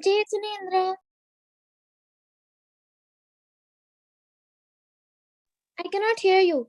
Jain, I cannot hear you.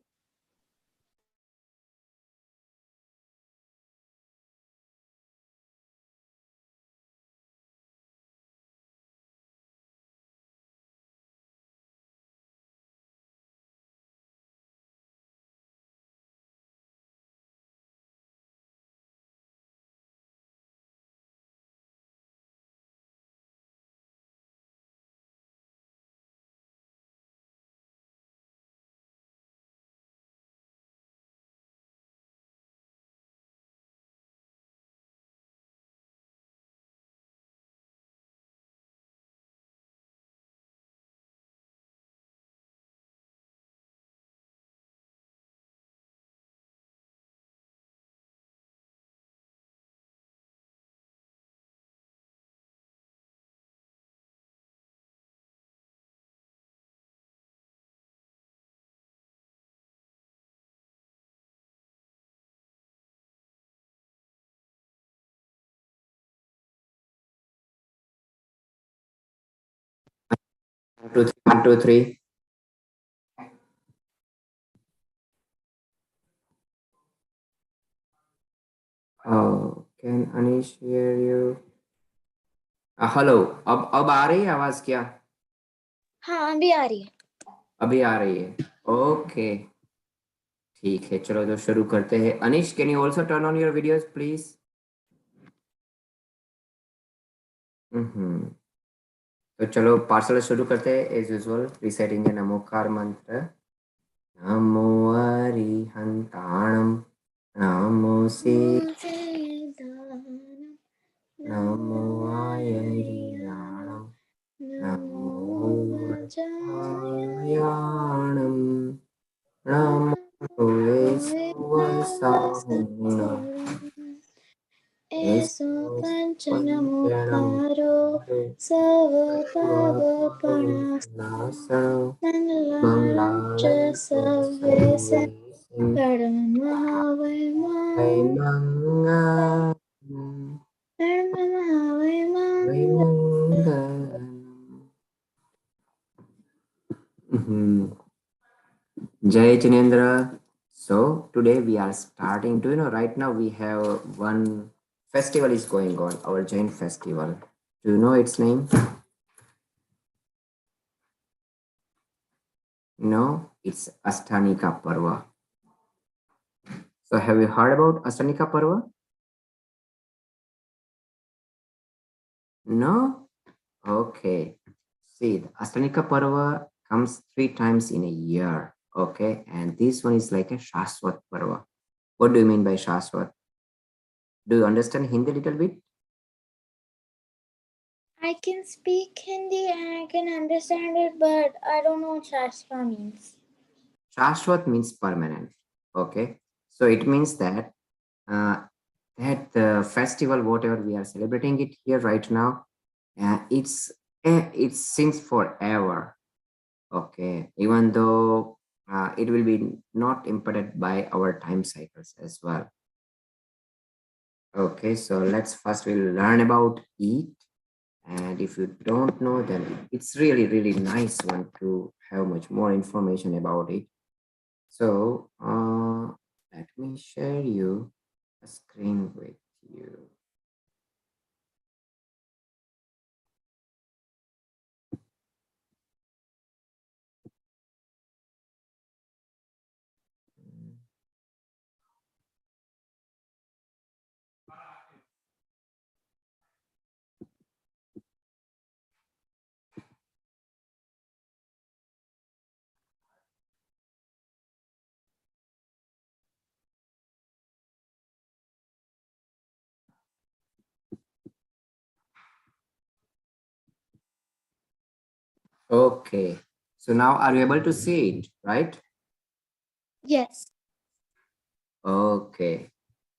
One, two, three. One, two, three. Oh, can Anish hear you? Hello अब आ रही है आवाज क्या? हाँ अभी आ रही है. अभी आ रही है. ओके, ठीक है, चलो तो शुरू करते हैं. Anish, can you also turn on your videos please? Hmm. तो चलो पार्सल शुरू करते हैं as usual reciting the Namokar mantra. नमो अरिहंताणम नमो से नमो आयरियाणम नमो वज्रायाणम नमो वेसुवसाहुणम एसो पंचनमुखारो सर्वपावपणाः मंगलं च सर्वेषां कर्मणः वै Jai Chinendra. So today we are starting to, right now we have one festival is going on, our Jain festival. Do you know its name? No, it's Ashtanika Parva. So have you heard about Ashtanika Parva? No? Okay. See, the Ashtanika Parva comes 3 times in a year. Okay. And this one is like a Shashwat Parva. What do you mean by Shashwat? Do you understand Hindi a little bit? I can speak Hindi and I can understand it, but I don't know what Shastra means. Shashwat means permanent. Okay. So it means that that the festival, whatever we are celebrating it here right now, it seems forever. Okay. Even though it will be not impacted by our time cycles as well. Okay. So let's first we'll learn about it. And if you don't know, then it's really, really nice one to have much more information about it. So let me share you a screen with you. Okay. So now are you able to see it, right? Yes. Okay.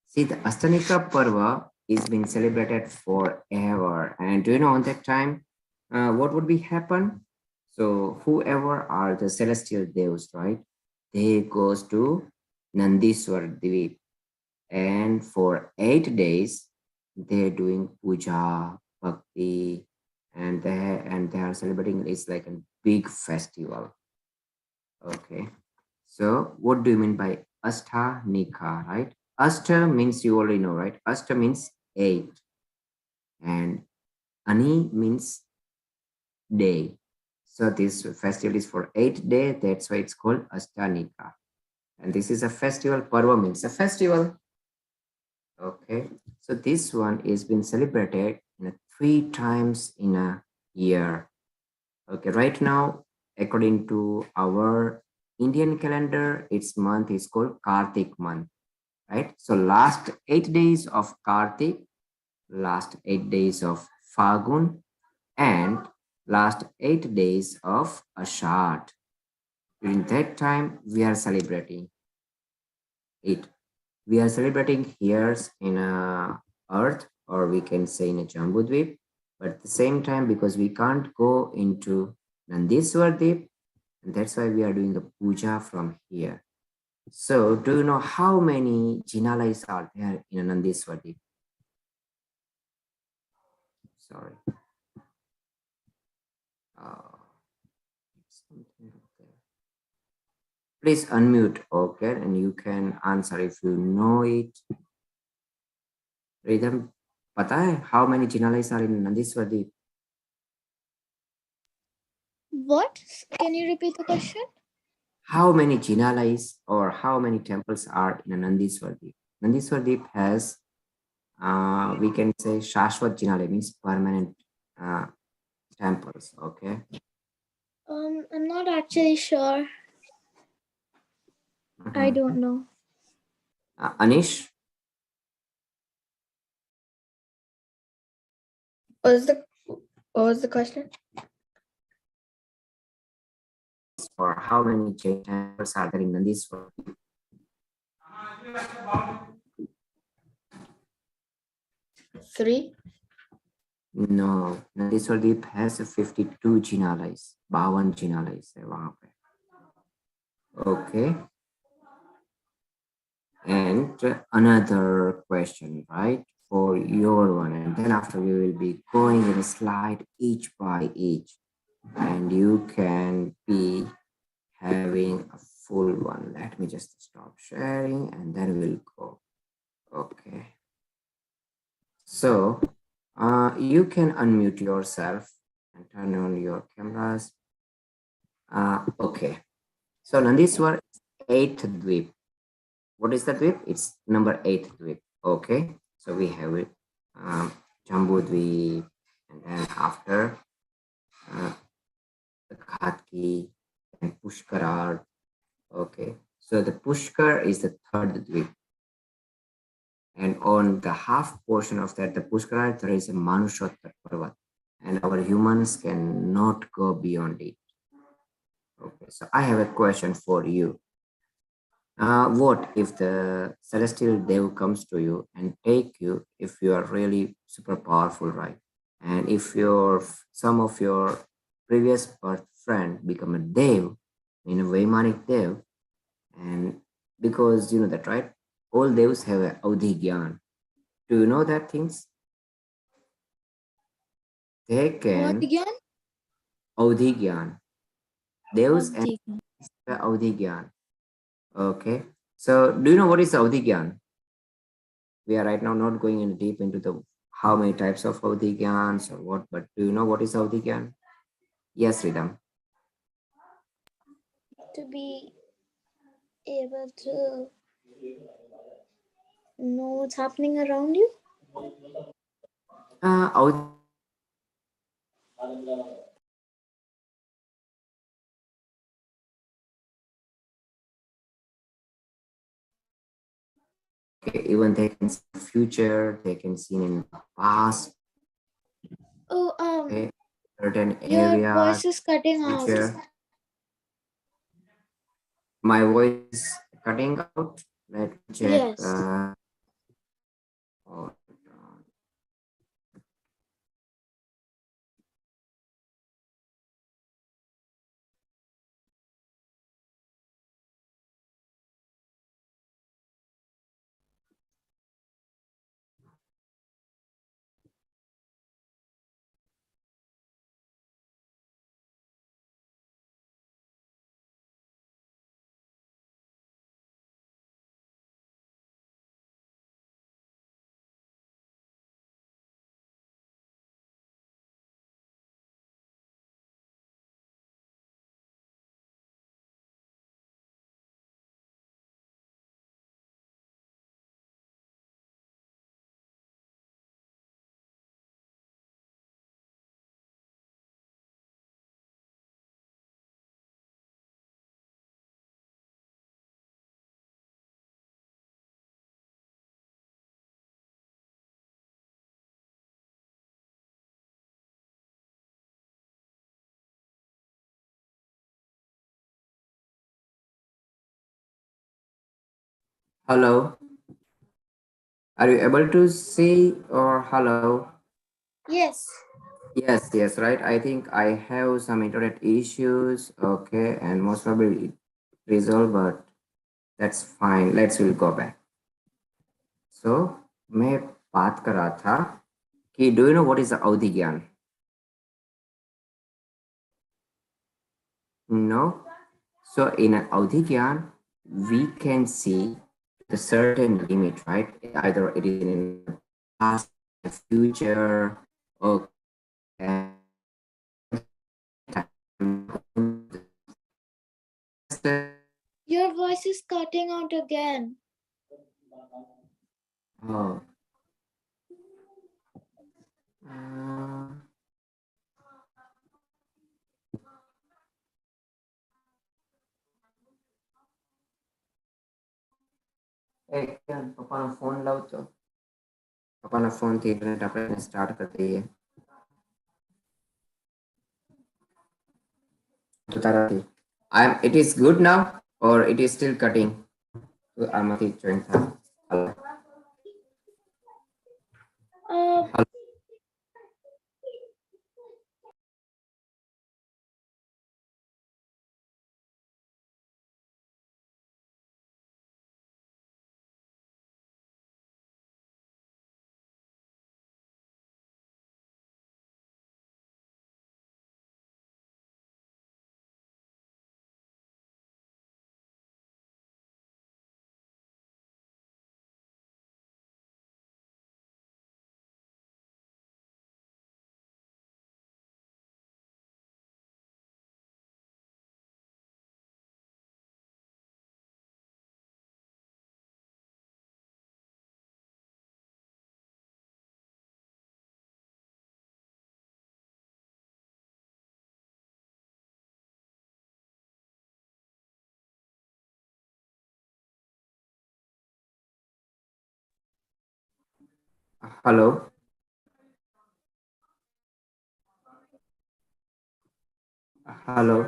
See, the Astanika Parva is being celebrated forever. And do you know on that time, what would be happen? So whoever are the celestial devs, right? They goes to Nandiswar Dweep. And for 8 days, they're doing puja, bhakti, and they are celebrating. It's like a big festival. Okay. So what do you mean by Ashtanika, right? Ashta means you already know, right? Ashta means eight, and Ani means day. So this festival is for 8 days. That's why it's called Ashtanika. And this is a festival. Parva means a festival. Okay. So this one is been celebrated three times in a year. Okay. Right now, according to our Indian calendar, its month is called Kartik month, right? So last 8 days of Kartik, last 8 days of Fagun, and last 8 days of Ashad. During that time, we are celebrating it. We are celebrating here in Earth, or we can say in a Jambudvip, but at the same time, because we can't go into Nandiswardip, and that's why we are doing the puja from here. So, do you know how many Jinalais are there in Nandiswardip? Sorry. Uh, something up there. Please unmute, okay, and you can answer if you know it. Rhythm, पता है how many Jinalais are in Nandiswardip? What? Can you repeat the question? How many Jinalais or how many temples are in a Nandiswardip? Nandiswardip has, we can say, Shashwat Jinalai means permanent uh, temples. Okay. I'm not actually sure. I Mhm. don't know. Anish, What was the what was the question? or how many Jain temples are there in Nandiswardip? Three. No, Nandiswardip has 52 Jinalais, 52 Jinalais है वहाँ पे. Okay. And another question, right, for your one, and then after we will be going in a slide each by each, and you can be having a full one. Let me just stop sharing and then we'll go. Okay. So you can unmute yourself and turn on your cameras. Okay. So Nandiswar, eighth dweep. What is the dweep? It's number 8 dweep. Okay. So we have it. Jambu dweep, and then after uh, the Khatki and Pushkarar. Okay. So the Pushkar is the third dweep. And on the half portion of that, the Pushkar, there is a Manushottar Parvat, and our humans cannot go beyond it. Okay, so I have a question for you. What if the celestial Dev comes to you and take you if you are really super powerful, right? And if your some of your previous birth friend become a Dev, in a Vaimanic Dev, and because you know that, right? All Devs have a Audhi Gyan. Do you know that things? They What can again? Audhi Gyan. Devs and Avdi. Audhi Gyan. Okay. So do you know what is Audhi Gyan? We are right now not going in deep into the how many types of Audhi Gyans or what, but do you know what is Audhi Gyan? Yes, Ridham. To be able to know what's happening around you. Audhi, okay, even they can see the future, they can see in the past, Oh, okay, certain your areas, voice is cutting out. future. My voice is cutting out. Let me check. Yes. Hold on. Hello. Are you able to see or hello? Yes. Yes, right. I think I have some internet issues. Okay, and most probably it resolved, but that's fine. Let's will go back. So मैं बात कर रहा था कि do you know what is the अवधि ज्ञान? No. So in an अवधि ज्ञान, we can see the certain limit, right? Either it is in the past, the future, or Your voice is cutting out again. oh. Uh, એક પપ્પાનો phone લાવતો પપ્પાના ફોનથી internet આપણે start કરી દઈએ તો તારાથી it is good now or it is still cutting તો આમાંથી જોઈન થાય Uh, hello hello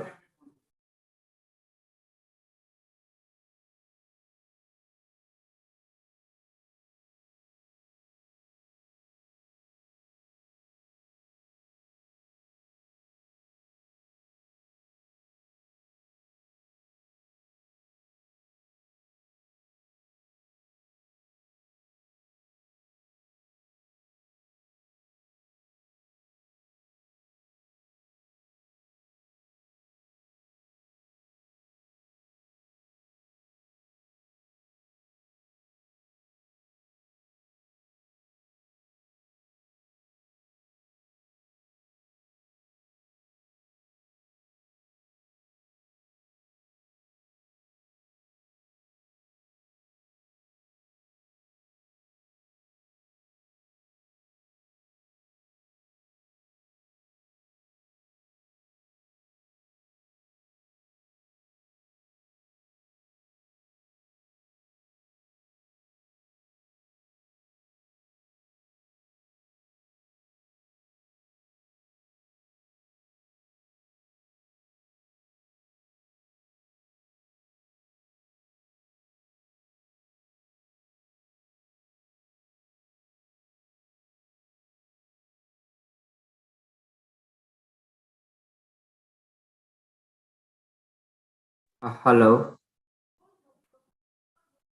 hello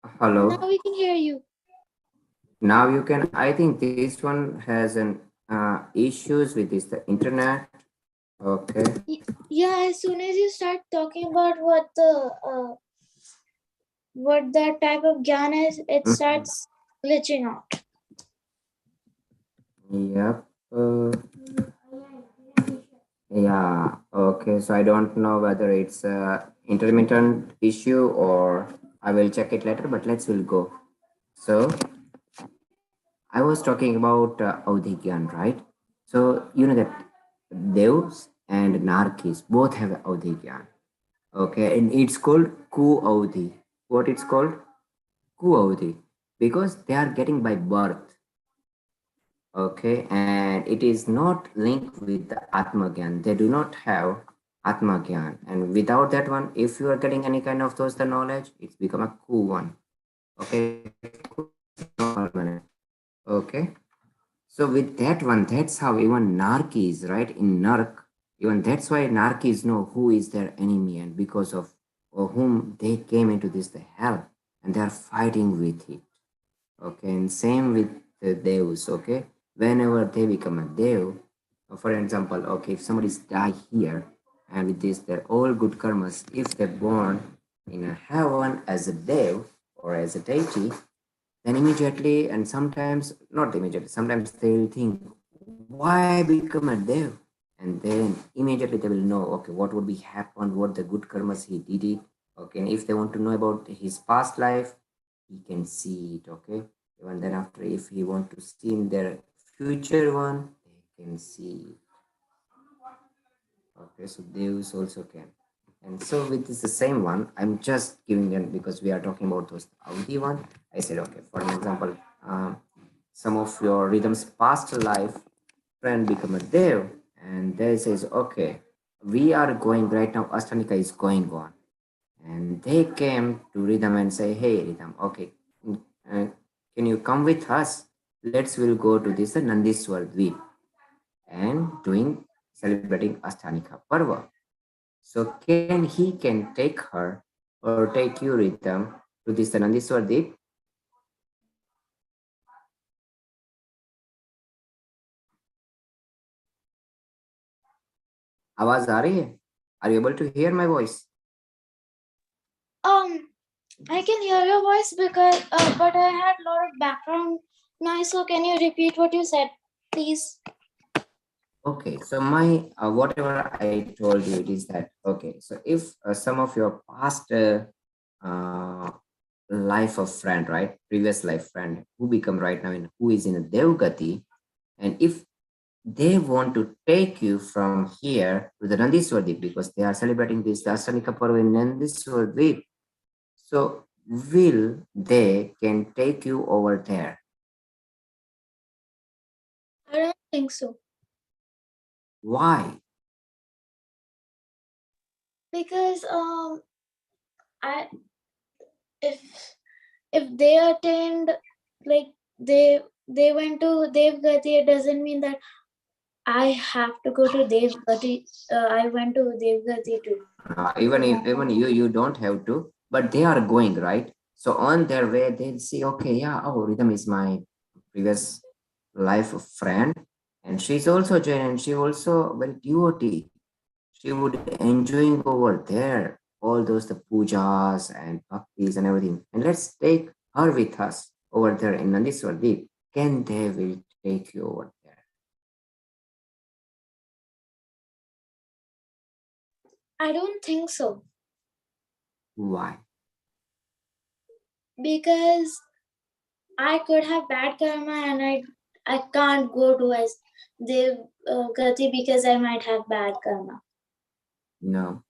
now hello we can hear you. now you can I think this one has an issues with this the internet okay Yeah, as soon as you start talking about what that type of gyan is, it Mhm. starts glitching out. Yep. Yeah. Okay. So I don't know whether it's a intermittent issue or I will check it later. But let's will go. So I was talking about Audhigyan, right? So you know that Devs and Narkis both have Audhigyan. Okay, and it's called Ku Audhi. What it's called? Ku Audhi, because they are getting by birth. Okay, and it is not linked with the Atma Gyan. They do not have Atma Gyan. And without that one, if you are getting any kind of those the knowledge, it's become a cool one. Okay, permanent. Okay. So with that one, that's how even Narkis, right? In Nark, even that's why Narkis know who is their enemy and because of or whom they came into this the hell and they are fighting with it. Okay, and same with the devs. Okay, whenever they become a dev, for example, okay, if somebody's die here, and with this they're all good karmas. If they're born in a heaven as a dev or as a deity, then immediately and sometimes not immediately, sometimes they'll think, why I become a dev? And then immediately they will know, okay, what would be happened, what the good karmas he did it. Okay, and if they want to know about his past life, he can see it. Okay, even then after, if he want to see in their future one, they can see it. Okay, so devs also can. And so with this the same one, I'm just giving them because we are talking about those Audi one. I said, okay, for an example, some of your rhythms past life friend become a dev, and they says, okay, we are going right now. Ashtanika is going on, and they came to Rhythm and say, hey, Rhythm, okay, uh, can you come with us? Let's will go to this Nandiswar Dweep and doing celebrating Ashtanika Parva. So can take her or take you Rhythm to this Nandiswar Deep? आवाज आ रही है? Are you able to hear my voice? Um, I can hear your voice because, but I had a lot of background noise. So can you repeat what you said, please? Okay, so my whatever I told you, it is that okay. So if some of your past uh, life of friend, right, previous life friend, who become right now in who is in a Devgati, and if they want to take you from here to the Nandiswar Deep because they are celebrating this Dasanika Parva in Nandiswar Deep, so will they can take you over there? I don't think so Why? because I if they attend, like they went to Devgati, it doesn't mean that I have to go to Devgati. I went to Devgati too. Even if even you don't have to, but they are going right. So on their way, they'll see, okay, yeah, oh, Rhythm is my previous life friend, and she's also Jain, and she also very devotee. She would enjoying over there all those the pujas and bhaktis and everything. And let's take her with us over there in Nandiswar Deep. Can they will take you over there? I don't think so Why? because I could have bad karma and I can't go to as Devgati because I might have bad karma. No,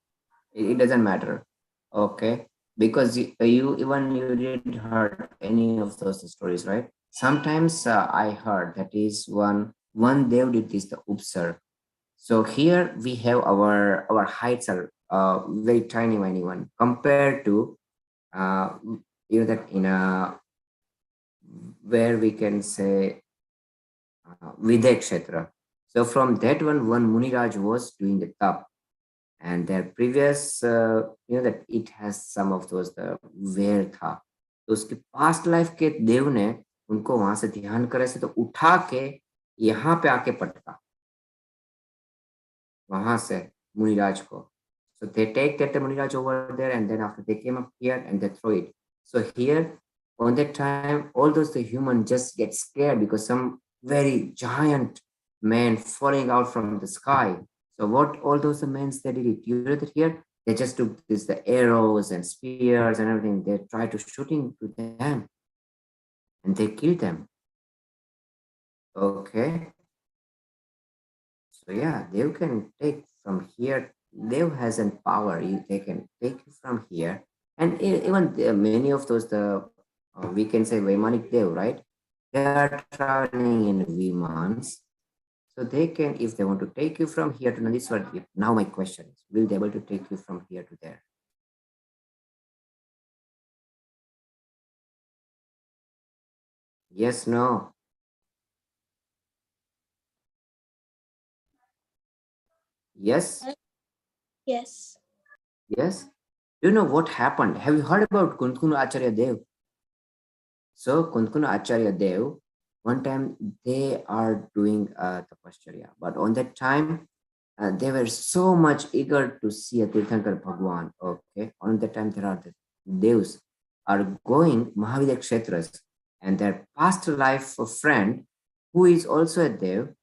it doesn't matter. Okay, because you even you didn't heard any of those stories, right? Sometimes I heard that is one dev did this the upsar. So here we have our heights are very tiny one compared to uh, that in a where we can say Vidya Kshetra. So from that one Muniraj was doing the tap, and their previous that it has some of those the वेर था, तो उसके past life के देव ने उनको वहां से ध्यान करे से तो उठा के यहाँ पे आके पटका वहां से मुनिराज को. So they take that Muniraj over there, and then after they came up here and they throw it. So here, on that time, all those the human just get scared because some very giant man falling out from the sky. So what all those the men they did it? You know that here they just took this the arrows and spears and everything. They tried to shooting to them and they killed them. Okay. So yeah, they can take from here. Dev has an power. They can take you from here, and even many of those the we can say Vaimanic Dev, right? They are traveling in Vimans, so they can if they want to take you from here to Nandiswar. Now my question is, will they able to take you from here to there? Yes, no. Yes, Yes. yes. Do you know what happened? Have you heard about Kuntkunu Acharya Dev? So Kuntkunu Acharya Dev, one time they are doing tapasya, but on that time they were so much eager to see a Tirthankar Bhagwan. Okay, on that time there are the devs are going Mahavidya Kshetras, and their past life friend who is also a dev,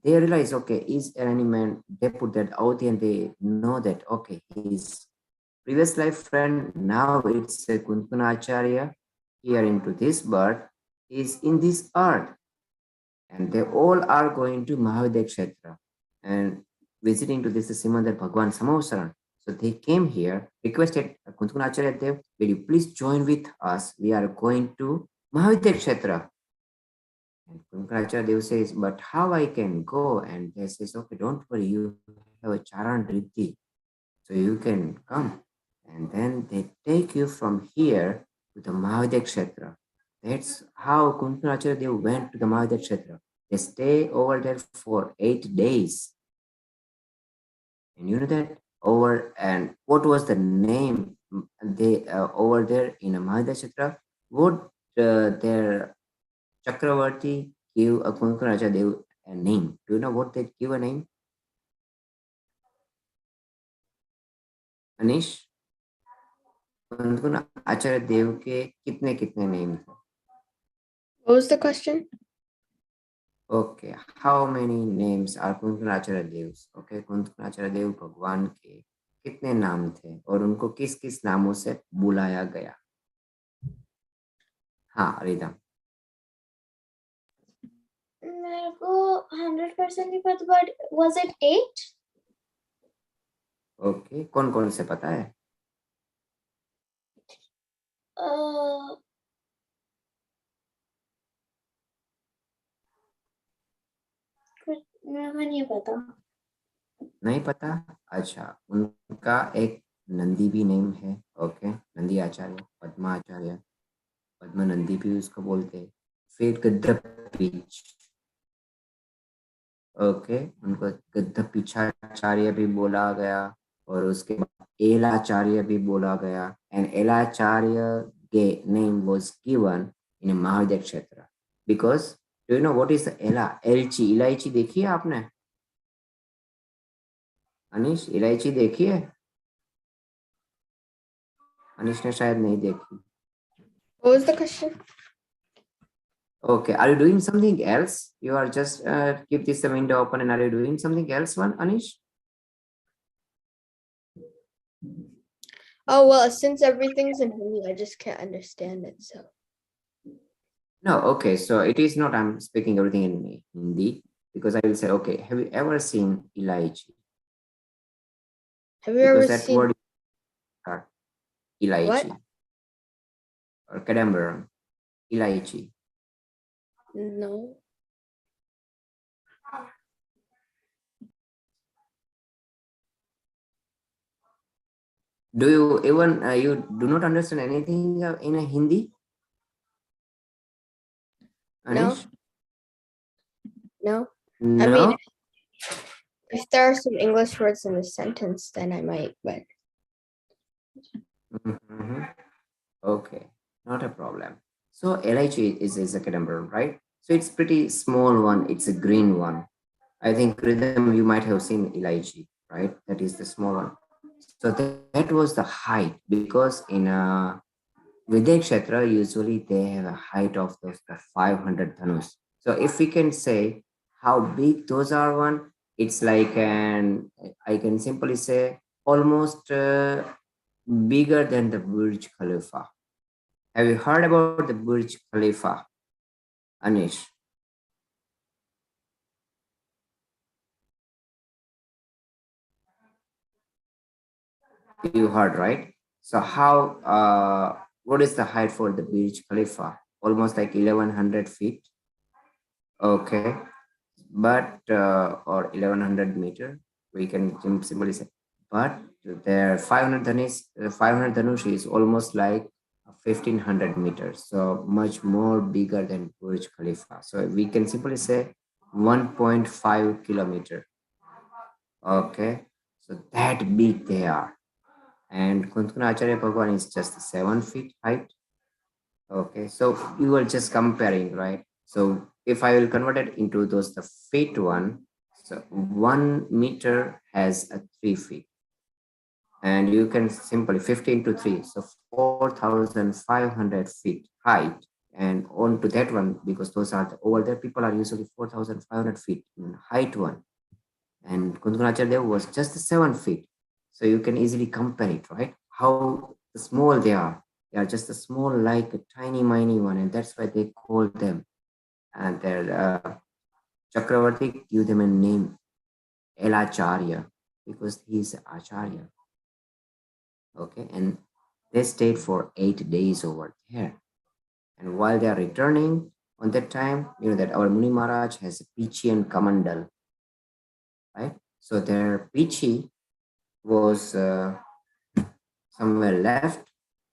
they realize, okay, is there any man? They put that out and they know that okay, his previous life friend now it's a Kunkuna Acharya here into this birth is in this earth, and they all are going to Mahavidya Kshetra and visiting to this Simandar Bhagwan Samavsaran. So they came here, requested Kunkuna Acharya Dev, will you please join with us? We are going to Mahavidya Kshetra. And Kunkracharya Dev says, but how I can go? And they says, okay, don't worry, you have a Charan Riddhi, so you can come. And then they take you from here to the Mahavidya Kshetra. That's how Kunkracharya Dev went to the Mahavidya Kshetra. They stay over there for 8 days. And you know that over, and what was the name they over there in a Mahavidya Kshetra? What their Chakravarti give a Kunkunacharya Dev a name. Do you know what they give a name? Anish, Kunkun Acharya Dev के कितने कितने name थे? What was the question? Okay, how many names are Kunkun Acharya Devs? Okay, Kunkun Acharya Dev भगवान के कितने नाम थे और उनको किस किस नामों से बुलाया गया? हाँ, रिदम. मेरे को 100% नहीं पता, but was it 8? Okay, कौन कौन से पता है? मेरे को नहीं पता. नहीं पता? अच्छा, उनका एक नंदी भी नेम है. ओके, नंदी आचार्य, पद्मा आचार्य, पद्मा नंदी भी उसको बोलते हैं. फिर गद्दपीच. ओके, उनको गद्दपीछाचार्य भी बोला गया और उसके बाद एलाचार्य भी बोला गया. एंड एलाचार्य के नेम वाज गिवन इन महाविद्या क्षेत्र because do you know what is एला? एलची, इलायची देखी है आपने? अनीश, इलायची देखी है? अनीश ने शायद नहीं देखी. What was the question? Okay, are you doing something else? You are just keep this window open and are you doing something else, one Anish? Oh, well, since everything's in Hindi, I just can't understand it. So, No, okay, so it is not I'm speaking everything in Hindi because I will say, okay, have you ever seen Ilaichi? have you ever Because that seen word is Ilaichi what? or Kadambaram, Ilaichi. No. Do you even, you do not understand anything in a Hindi? No. Anish? No. No? I mean, if there are some English words in the sentence, then I might, but Mhm. Okay, not a problem. So LIG is a cadabra, right? So it's pretty small one. It's a green one. I think rhythm you might have seen LIG, right? That is the small one. So that was the height because in a Vidya Kshetra usually they have a height of those the 500 dhanus. So if we can say how big those are, one, it's like an I can simply say almost bigger than the Burj Khalifa. Have you heard about the Burj Khalifa, Anish? You heard, right? So how, what is the height for the Burj Khalifa? Almost like 1100 feet. Okay. But, or 1100 meter, we can simply say. But their 500 dhanush is almost like 1,500 meters, so much more bigger than Burj Khalifa. So we can simply say 1.5 kilometer. Okay, so that big they are. And Kuntuna Acharya Bhagwan is just 7 feet height. Okay, so you were just comparing, right? So if I will convert it into those the feet one, so 1 meter has a 3 feet, and you can simply 15 to 3, so 4,500 feet height. And on to that one, because those are the over there, people are usually 4,500 feet in height one. And Kundukunacharya was just 7 feet. So you can easily compare it, right? How small they are. They are just a small, like a tiny, miny one, and that's why they call them. And their Chakravarti give them a name, Elacharya, because he's Acharya. Okay, and they stayed for 8 days over there. And while they are returning on that time, you know that our Muni Maharaj has a Pichi and Kamandal, right? So their Pichi was somewhere left,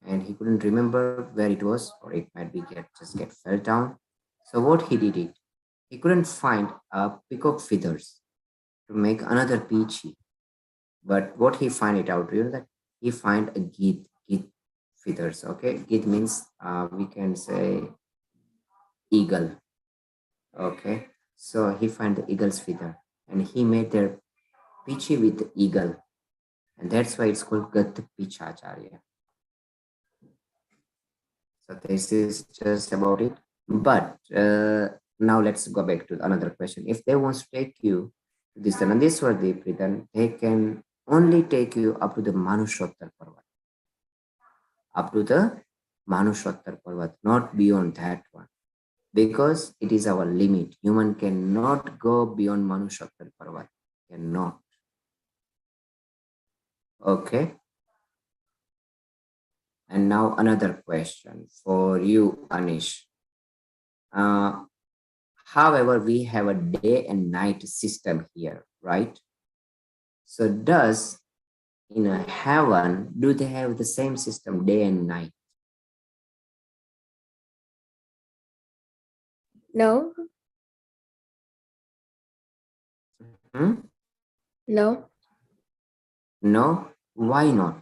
and he couldn't remember where it was, or it might be get fell down. So what he did it, he couldn't find peacock feathers to make another Pichi. But what he find it out, you know that he find a git feathers. Okay, git means we can say eagle. Okay, so he find the eagle's feather, and he made their Pichi with the eagle, and that's why it's called Gat Pichacharya. So this is just about it. But now let's go back to another question. If they want to take you to this Nandeswar Deepri, then they can only take you up to the Manushottar Parvat, up to the Manushottar Parvat, not beyond that one, because it is our limit. Human cannot go beyond Manushottar Parvat, cannot. Okay. And now another question for you, Anish. Uh, However, we have a day and night system here, right? So does in a heaven, do they have the same system day and night? No, Hmm? no, No? Why not?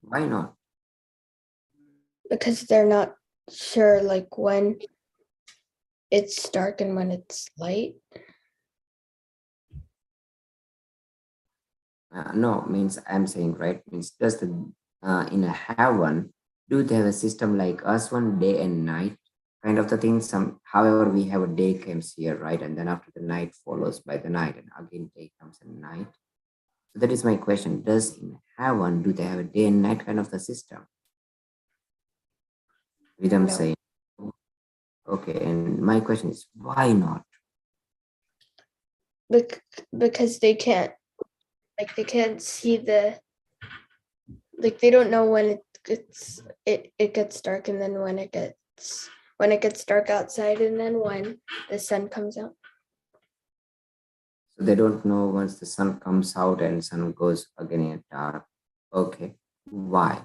Why not? because they're not sure like when it's dark and when it's light. No, means I'm saying, right? Means does the in a heaven, do they have a system like us one day and night kind of the thing? However, we have a day comes here, right? And then after the night follows by the night, and again day comes and night. So that is my question. Does in heaven do they have a day and night kind of the system? With them No, saying, okay, and my question is why not? because they can't see they don't know when it gets dark and then when it gets dark outside and then when the sun comes out. So they don't know once the sun comes out and sun goes again in dark. Okay, why?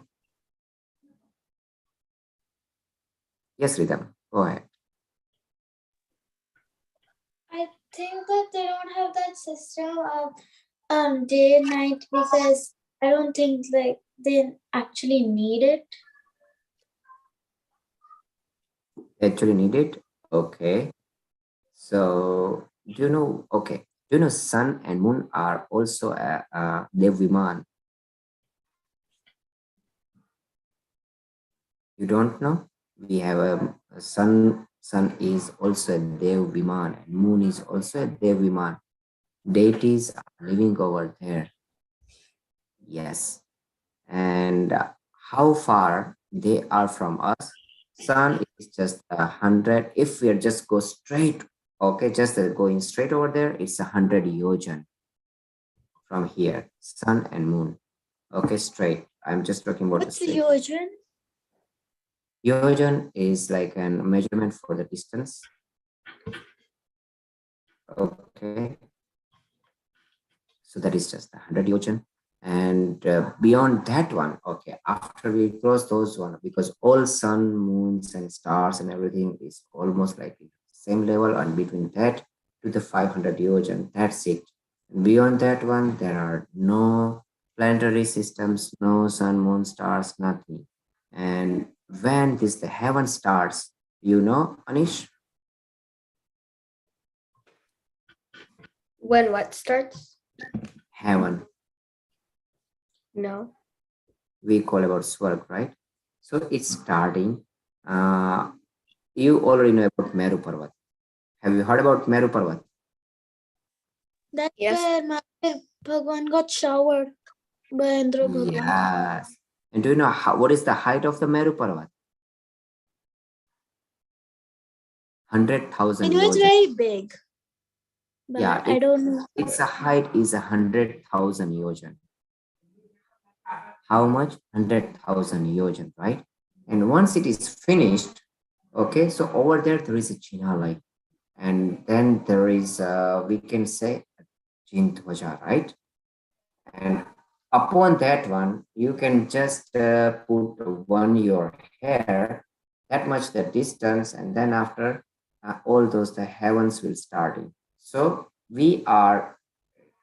Yes, Rhythm, go ahead. I think that they don't have that system of day and night because I don't think like they actually need it. Actually need it. Okay, so do you know? Okay, do you know sun and moon are also a Dev Viman? You don't know? We have a sun. Sun is also a Dev Viman, and moon is also a Dev Viman. Deities are living over there. Yes. And how far they are from us? Sun is just 100. If we are just go straight, okay, just going straight over there, it's 100 yojan from here. Sun and moon. Okay, straight. I'm just talking about the What's the straight. yojan? Yojan is like a measurement for the distance. Okay. So that is just the 100 yojan. And beyond that one, okay, after we cross those one, because all sun, moons, and stars and everything is almost like same level, and between that to the 500 yojan, that's it. And beyond that one, there are no planetary systems, no sun, moon, stars, nothing. And when this the heaven starts, Anish, When what starts? heaven, No. we call about swarg, right? So it's starting. Uh, you already know about Meru Parvat. Have you heard about Meru Parvat? That's Yes. where Mahadev Bhagwan got showered by Indra Bhagwan. Yes. And do you know what is the height of the Meru Parvat? I 100,000 know it's yojan. very big, but Yeah, I don't know. its a height is 100,000 yojan. How much? 100,000 yojan, right? And once it is finished, okay, so over there is a China light. And then there is, we can say, Jain, right? And upon that one, you can just put one your hair, that much the distance, and then after all those the heavens will start in. So we are,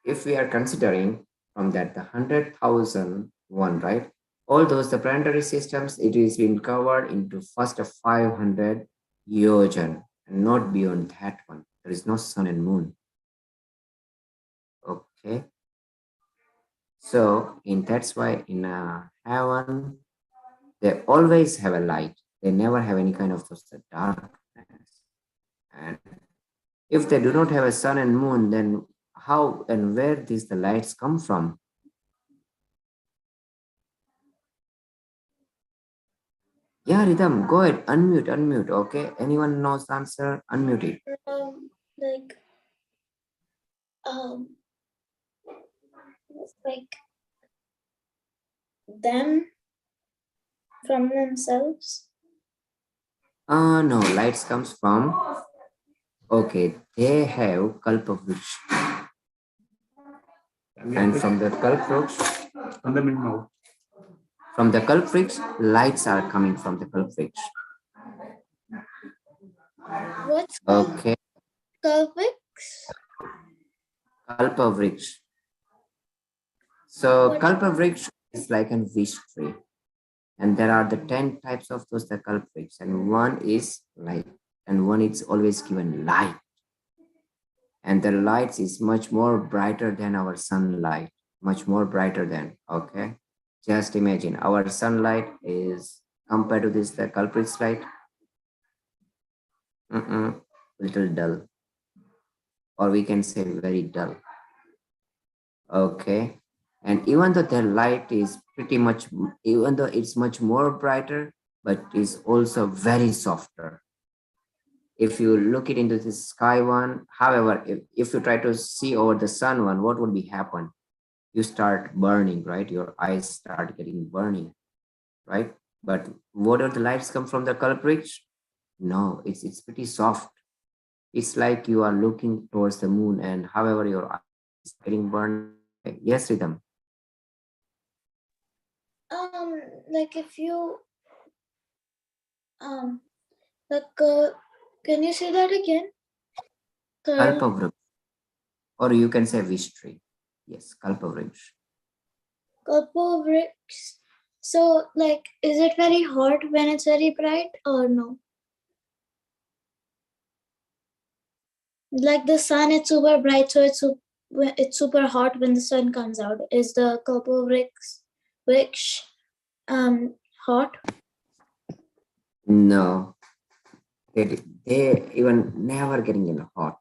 if we are considering from that the 100,000 one, right? All those the planetary systems, it is been covered into first of 500 yojan, and not beyond that one. There is no sun and moon. Okay. So in that's why in heaven they always have a light. They never have any kind of those darkness. And if they do not have a sun and moon, then how and where these the lights come from? Yeah, Rhythm, go ahead, unmute. Okay, anyone knows the answer? Unmute it. Like um, it's like them from themselves. No, lights comes from. Okay, they have kalpavriksha, and from the kalpavriksha, from the kalpavriksha, lights are coming from the kalpavriksha. What's Okay, Kalvix? kalpavriksha. So What? kalpavriksha is like a wish tree, and there are the 10 types of those the kalpavriksha, and one is light, and one is always given light, and the lights is much more brighter than our sunlight, much more brighter than. Okay, just imagine our sunlight is compared to this the culprit's light, little dull, or we can say very dull. Okay, and even though the light is pretty much, even though it's much more brighter, but is also very softer. If you look it into the sky one, however, if you try to see over the sun one, what would be happen? You start burning, right? Your eyes start getting burning, right? But what are the lights come from the culprit? No, it's pretty soft. It's like you are looking towards the moon, and however your eyes is getting burned. Yes, Rhythm. Like if you like can you say that again? Kalpavriksha, or you can say wish tree. Yes, Kalpavriksha. Kalpovix. So like, is it very hot when it's very bright or no? Like the sun, it's super bright, so it's super hot when the sun comes out. Is the Kalpovix hot? No, they even never getting in hot.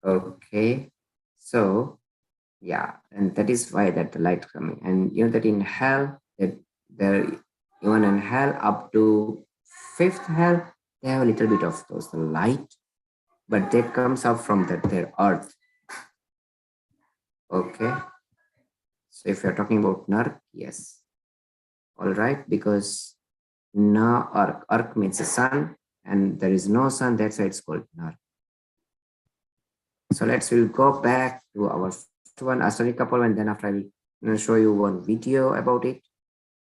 Okay, so yeah, and that is why that the light coming, and you know that in hell that there, even in hell up to fifth hell, they have a little bit of those light, but that comes up from their earth. Okay, so if you're talking about nark, yes, all right, because na ark means the sun, and there is no sun, that's why it's called Nar. So we'll go back to our first one, Astari Couple, and then after I will show you one video about it.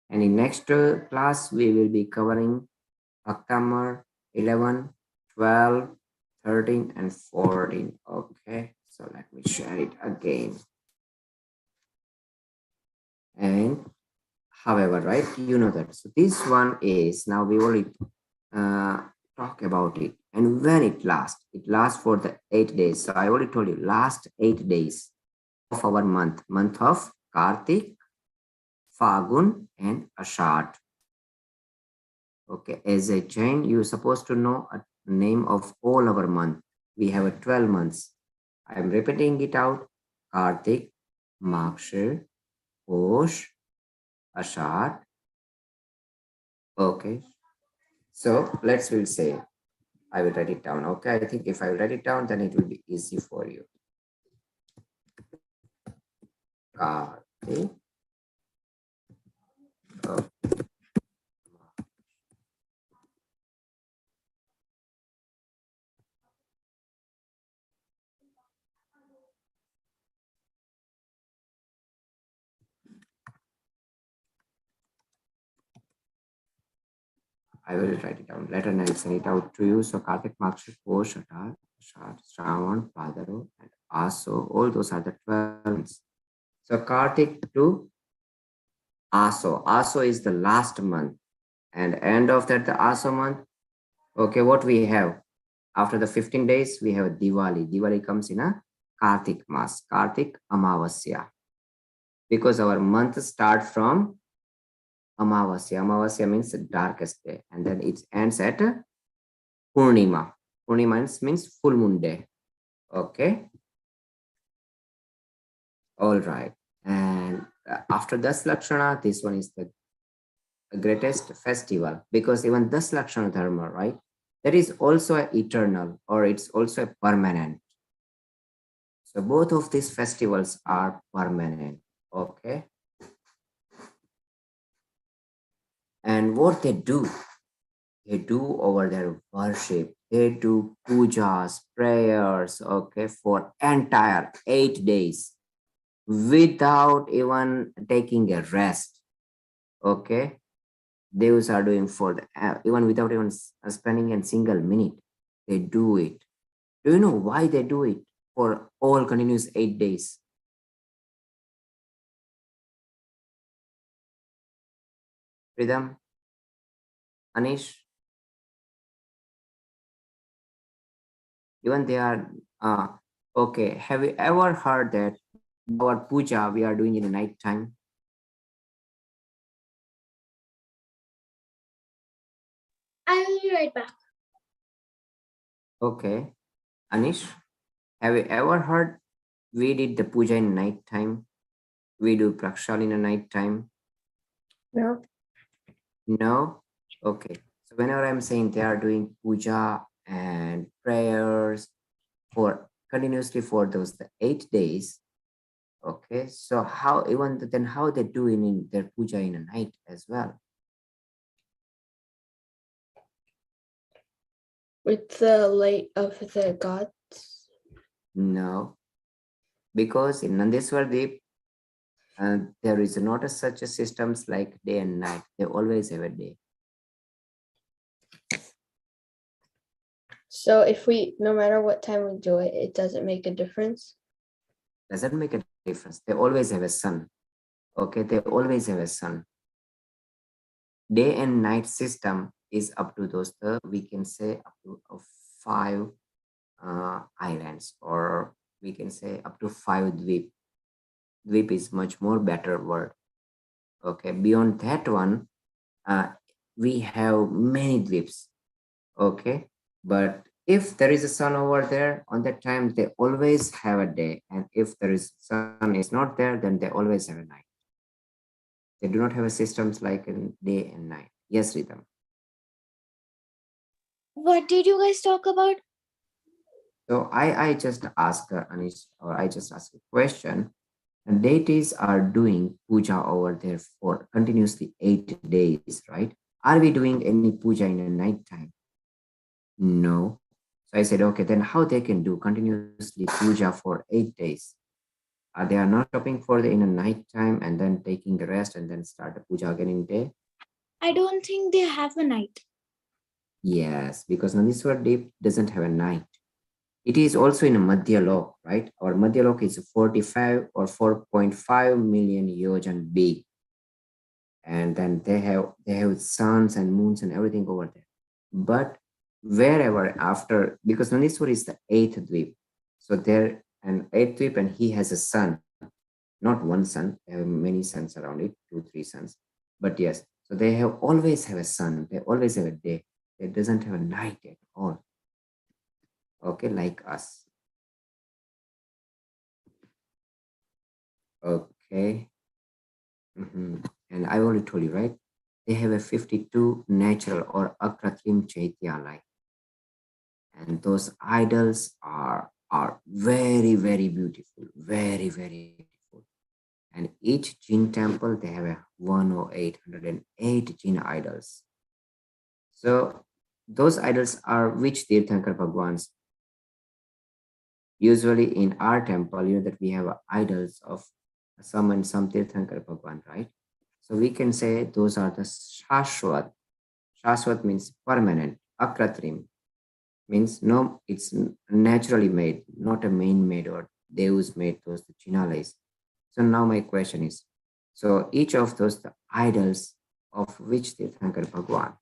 And in next class, we will be covering October 11, 12, 13, and 14. Okay, so let me share it again. And however, right, you know that. So this one is, now we already talk about it. And when it lasts for the 8 days. So I already told you, last 8 days of our month of Kartik, Fagun, and Ashad. Okay, as a Jain, you're supposed to know a name of all our month. We have a 12 months. I'm repeating it out. Kartik, Markshir, Posh, Ashad. Okay. So we'll say, I will write it down. Okay, I think if I write it down, then it will be easy for you. Kartik. Okay. I will write it down. Later, and I'll send it out to you. So Kartik, Markshir, Posh, Ashad, Shravan, Padaro, and Aso. All those are the 12 months. So Kartik to Aso. Aso is the last month. And end of that, the Aso month. Okay, what we have? After the 15 days, we have Diwali. Diwali comes in a Kartik Mas, Kartik Amavasya. Because our month start from Amavasya. Amavasya means the darkest day. And then it ends at Purnima. Purnima means full moon day. Okay. All right. And after Das Lakshana, this one is the greatest festival, because even Das Lakshana Dharma, right? That is also a eternal, or it's also a permanent. So both of these festivals are permanent. Okay. And what they do over their worship, they do pujas, prayers, okay, for entire 8 days without even taking a rest. Okay, those are doing for the, even without even spending a single minute, they do it. Do you know why they do it for all continuous 8 days? Rhythm, Anish, even they are okay. Have you ever heard that our puja we are doing in the night time? I will be right back. Okay, Anish, have you ever heard we did the puja in night time? We do prakshal in the night time? No. No? Okay. So whenever I'm saying they are doing puja and prayers for continuously for those the 8 days. Okay. So how even then how they do in their puja in a night as well? With the light of the gods. No. Because in Nandeswar Deep, there is not a, such a systems like day and night. They always have a day. So if we, no matter what time we do it, it doesn't make a difference. Doesn't make a difference. They always have a sun. Okay, they always have a sun. Day and night system is up to those, we can say up to 5 islands, or we can say up to 5 dweep. Dweep is much more better word. Okay, beyond that one, we have many dweeps. Okay, but if there is a sun over there, on that time they always have a day, and if there is sun is not there, then they always have a night. They do not have a systems like in day and night. Yes, Rhythm. What did you guys talk about? So I just ask Anish, or I just ask a question. And deities are doing puja over there for continuously 8 days, right? Are we doing any puja in the night time? No. So I said, okay, then how they can do continuously puja for 8 days? They are not stopping for the in a night time and then taking the rest and then start the puja again in day? I don't think they have a night. Yes, because Nandiswar Deep doesn't have a night. It is also in a Madhya Lok, right? Our Madhya Lok is 45 or 4.5 million yojan big. And then they have suns and moons and everything over there. But wherever after, because Nandiswar is the eighth dweep, so there an eighth dweep and he has a sun, not one sun. They have many suns around it, 2 3 suns. But yes, so they have always have a sun. They always have a day. It doesn't have a night at all. Okay, like us. Okay. And I already told you, right? They have a 52 natural or akratrim chaitya like, and those idols are very very beautiful, very very beautiful. And each Jin temple they have a 108 Jin idols. So those idols are which Tirthankar Bhagwans. Usually in our temple, you know that we have idols of some and some Tirthankar Bhagwan, right? So we can say those are the Shashwat. Shashwat means permanent. Akratrim means no, it's naturally made, not a man made or Deus made those the Chinalais. So now my question is, so each of those the idols of which Tirthankar Bhagwan?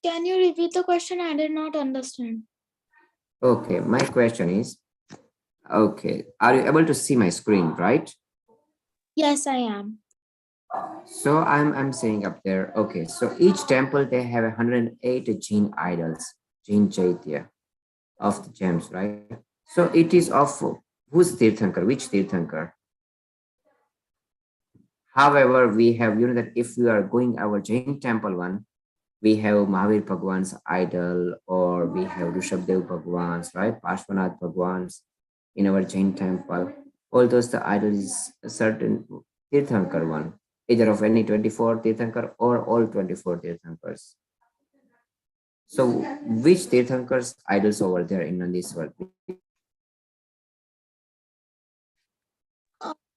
Can you repeat the question? I did not understand. Okay, my question is, okay, are you able to see my screen, right? Yes, I am. So I'm saying up there, okay, so each temple they have 108 Jain idols, Jain Chaitya of the gems, right? So it is of whose Tirthankar, which Tirthankar? However, we have, you know, that if we are going our Jain temple one, we have Mahavir Bhagwan's idol, or we have Rishabdev Bhagwan's, right? Parshvanath Bhagwan's in our Jain temple. All those the idol is a certain Tirthankar one, either of any 24 Tirthankar or all 24 Tirthankars. So which Tirthankars idols over there in Nandiswar?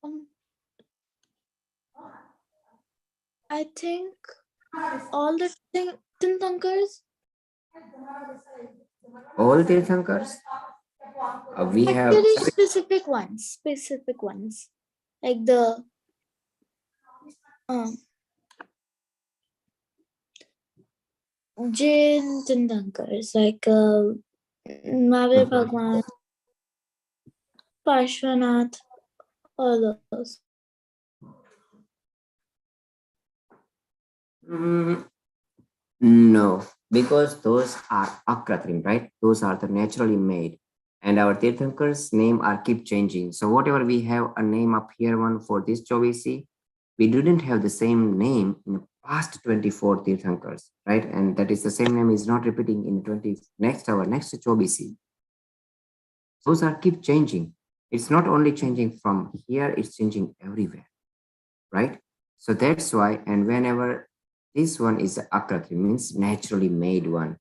Um, I think all the Tintankars. All Tirthankars? We have Actually, specific ones, like the um, Jain Tintankars, like Mahavir Bhagwan, Parshvanath, all those. Mm, no, because those are akratrim, right? Those are the naturally made. And our Tirthankars' name are keep changing. So whatever we have a name up here one for this Chovisi, we didn't have the same name in the past 24 Tirthankars, right? And that is the same name is not repeating in 20 next our next Chovisi. Those are keep changing. It's not only changing from here, it's changing everywhere, right? So that's why, and whenever this one is akrati, means naturally made one.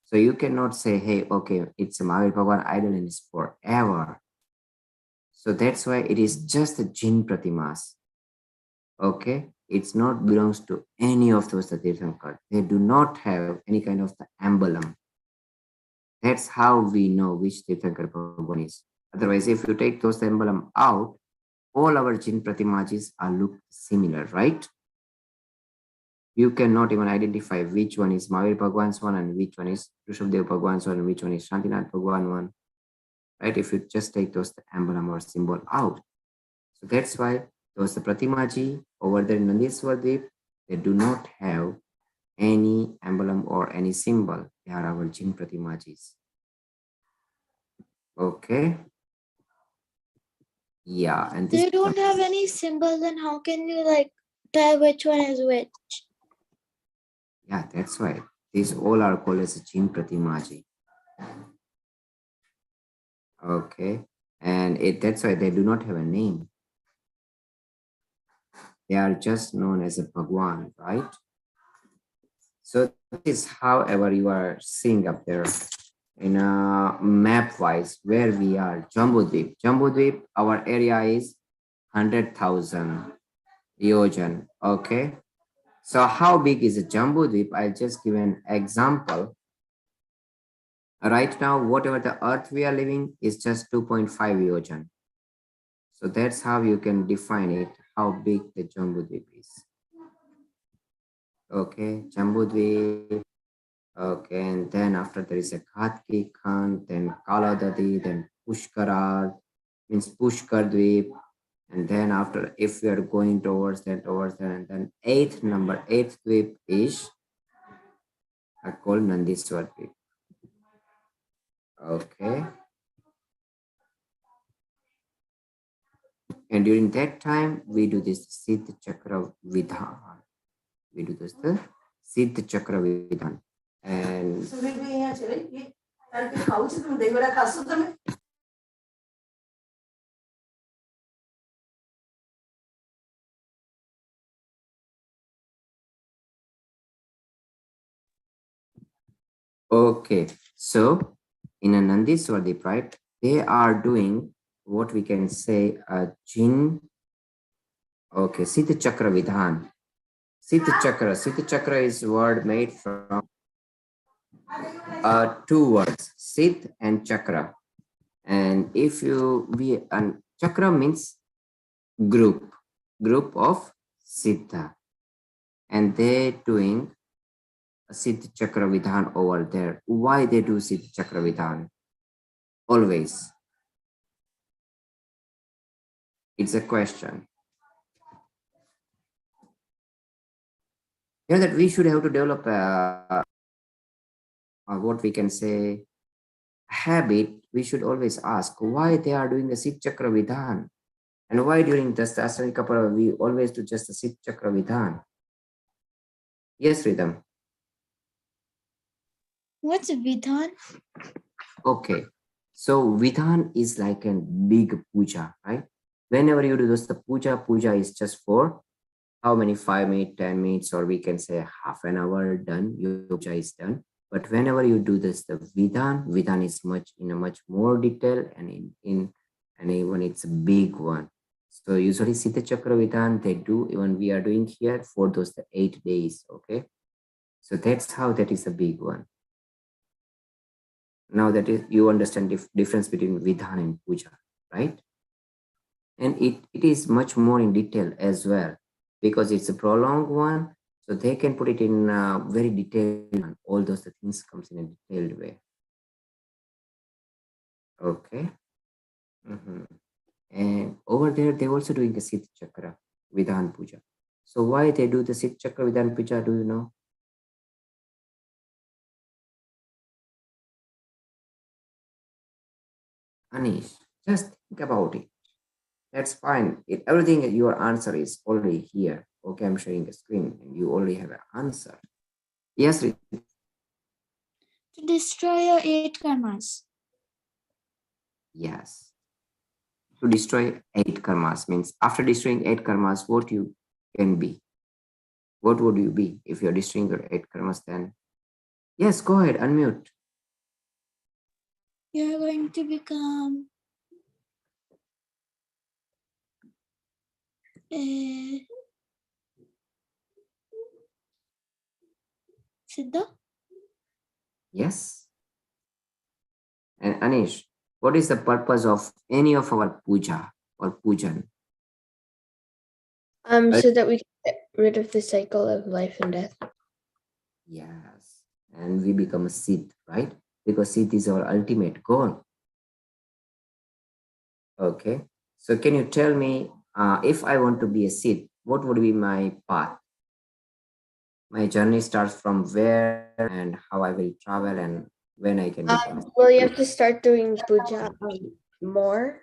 So you cannot say, hey, okay, it's a Mahavir Bhagwan idol and it's forever. So that's why it is just the Jin Pratimas. Okay, it's not belongs to any of those Tirthankar. They do not have any kind of the emblem. That's how we know which Tirthankar Bhagwan is. Otherwise, if you take those emblem out, all our Jin Pratimajis are look similar, right? You cannot even identify which one is Mahavir Bhagwan's one and which one is Rishabdev Bhagwan's one and which one is Shantinath Bhagwan one, right? If you just take those the emblem or symbol out. So that's why those the Pratimaji over there in Nandiswar Deep, they do not have any emblem or any symbol. They are our Jin Pratimajis. Okay. Yeah, and this They don't have any symbols, then how can you like tell which one is which? yeah, that's why these all are called as Jin Pratimaji. Okay. And that's why they do not have a name. They are just known as a Bhagwan, right? So this is however you are seeing up there in a map wise where we are. Jambudvip. Jambudvip, our area is 100,000 yojan. Okay. So how big is a Jambudvip? I'll just give an example. Right now, whatever the earth we are living is just 2.5 yojan. So that's how you can define it, how big the Jambudvip is. Okay, Jambudvip. Okay, and then after there is a Khatki Khan, then Kaladadi, then Pushkarar, means Pushkar Dweep, and then after if we are going towards that, and then eighth Dweep is called Nandiswar Dweep. Okay, and during that time we do this Siddha Chakra Vidhan. We do this the Siddha Chakra Vidhan, and okay, so in a Nandiswar right, they are doing what we can say a Jin. Okay, Siddha Chakra Vidhan. Siddha Chakra is word made from two words, Siddh and Chakra. And if you be and Chakra means group of Siddha, and they doing a Siddha Chakra Vidhan over there. Why they do Siddha Chakra Vidhan? Always, it's a question. You know that we should have to develop what we can say habit. We should always ask why they are doing the Siddha Chakra Vidhan. And why during just the Asana Kapara we always do just the Siddha Chakra Vidhan? Yes, Rhythm. What's Vidhan? Okay. So Vidhan is like a big puja, right? Whenever you do this, the puja is just for how many 5 minutes, 10 minutes, or we can say half an hour done, your puja is done. But whenever you do this, the Vidhan is much in a much more detail and in and even it's a big one. So usually Siddha Chakra Vidhan, they do, even we are doing here for those the 8 days. Okay. So that's how that is a big one. Now that is you understand the difference between Vidhan and Puja, right? And it is much more in detail as well because it's a prolonged one. So they can put it in very detailed and all those things comes in a detailed way. Okay. Mhm. And over there, they're also doing the Siddha Chakra Vidhan Puja. So why they do the Siddha Chakra Vidhan Puja, do you know? Anish, just think about it. That's fine. Everything, your answer is already here. Okay, I'm sharing a screen and you already have an answer. Yes, To destroy your 8 karmas. yes. To destroy 8 karmas means after destroying 8 karmas, what you can be? What would you be if you're destroying your 8 karmas then? Yes, go ahead, unmute. You're going to become a Siddha. Yes. And Anish, what is the purpose of any of our puja or pujan? So that we can get rid of the cycle of life and death. Yes. And we become a Siddh, right? Because Siddh is our ultimate goal. Okay. So can you tell me if I want to be a Siddh, what would be my path? My journey starts from where and how I will travel and when I can become a Siddh. Well, you have to start doing puja more.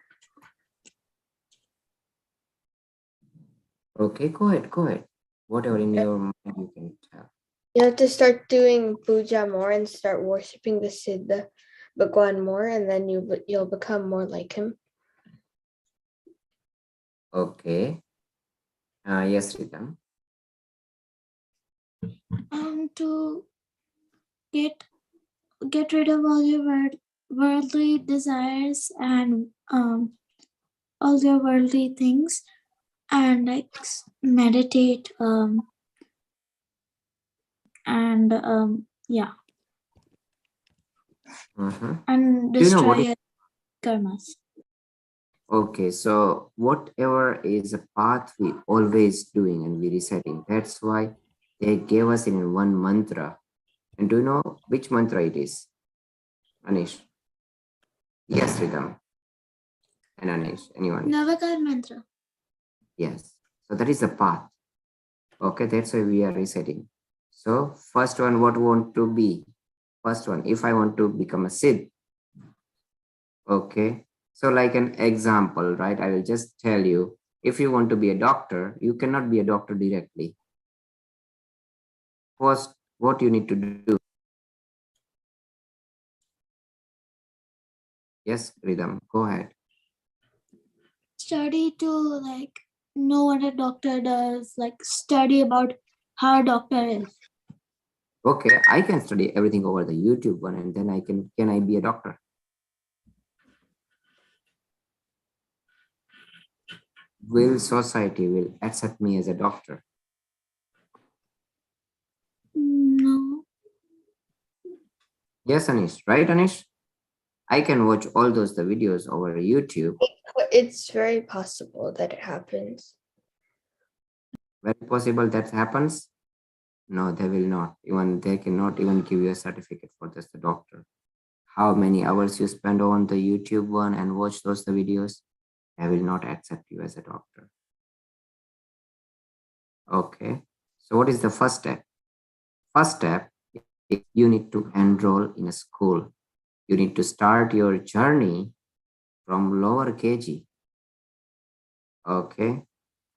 Okay, go ahead. Whatever in your mind you can tell. You have to start doing puja more and start worshiping the Siddha Bhagwan more, and then you'll become more like him. Okay. Yes, Ritam. To get get rid of all your worldly desires and all your worldly things, and like meditate and yeah, and Do you know what destroy is your karmas. okay? So whatever is a path we always doing and we reciting. That's why they gave us in one mantra. And do you know which mantra it is, Anish? Yes, Rhythm and Anish. Anyone? Navakar mantra. Yes. So that is the path. Okay, that's why we are resetting. So first one, what want to be? First one, if I want to become a Siddh, okay. So like an example, right? I will just tell you, if you want to be a doctor, you cannot be a doctor directly. First, what you need to do? Yes, Rhythm, go ahead. Study to like know what a doctor does, like study about how a doctor is. Okay, I can study everything over the YouTube one, and then can I be a doctor? Will society will accept me as a doctor? No. Yes, Anish, right, Anish? I can watch all those the videos over YouTube. It's very possible that it happens. Very possible that happens. No, they will not. Even they cannot even give you a certificate for just a doctor. How many hours you spend on the YouTube one and watch those the videos? They will not accept you as a doctor. Okay. So what is the first step? First step is you need to enroll in a school. You need to start your journey from lower KG. Okay.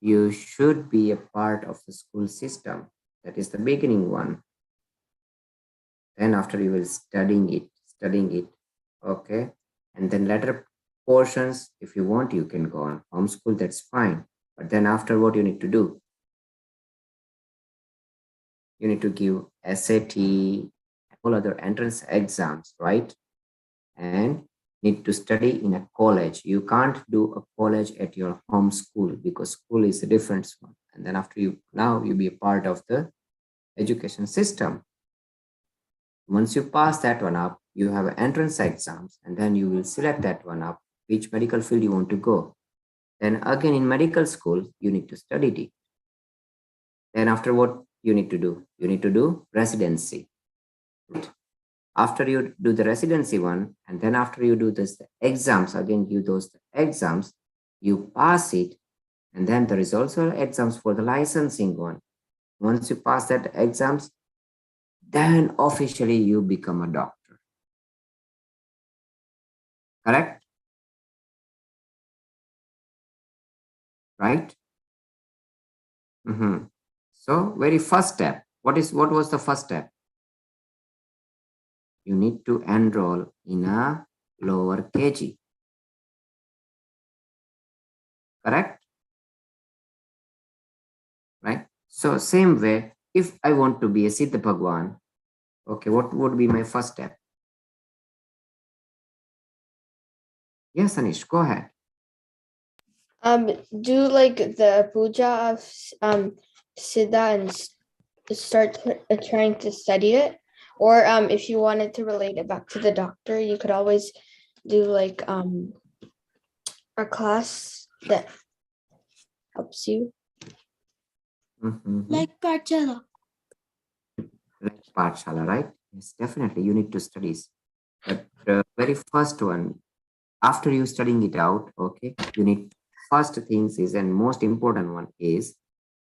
You should be a part of the school system. That is the beginning one. Then after you will studying it. Okay. And then later portions, if you want, you can go on homeschool, that's fine. But then after, what you need to do? You need to give SAT, all other entrance exams, right? And need to study in a college. You can't do a college at your home school because school is a different one. And then after you be a part of the education system. Once you pass that one up, you have entrance exams, and then you will select that one up, which medical field you want to go. Then again in medical school, you need to study it. Then after, what you need to do? You need to do residency. After you do the residency one, and then after you do this exams, again give those exams, you pass it, and then there is also exams for the licensing one. Once you pass that exams, then officially you become a doctor. Correct? Right? So very first step. What was the first step? You need to enroll in a lower KG. Correct? Right? So same way, if I want to be a Siddha Bhagwan, okay, what would be my first step? Yes, Anish, go ahead. Do like the puja of Siddha and start trying to study it. Or if you wanted to relate it back to the doctor, you could always do like a class that helps you. Like Pathshala. Like Pathshala, right? Yes, definitely. You need to study. But the very first one, after you studying it out, okay, you need first things is, and most important one is,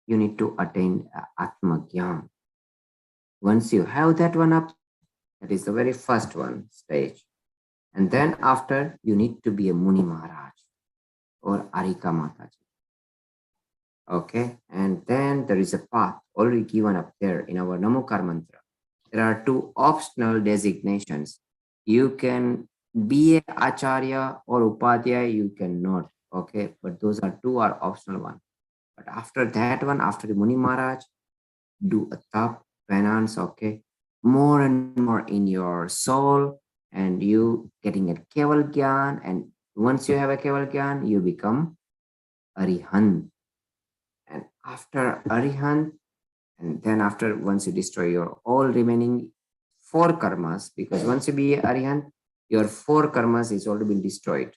you need to attain Atma Gyan. Once you have that one up, that is the very first one stage. And then after, you need to be a Muni Maharaj or Arika Mataji. Okay, and then there is a path already given up there in our Namokar mantra. There are two optional designations. You can be a Acharya or Upadhyaya, you cannot. Okay, but those are optional one. But after that one, after the Muni Maharaj, do a tap to enhance, okay, more and more in your soul, and you getting a Keval Gyan, and once you have a Keval Gyan, you become Arihant. And after Arihant, and then after once you destroy your all remaining four karmas, because once you be Arihant, your four karmas is already been destroyed.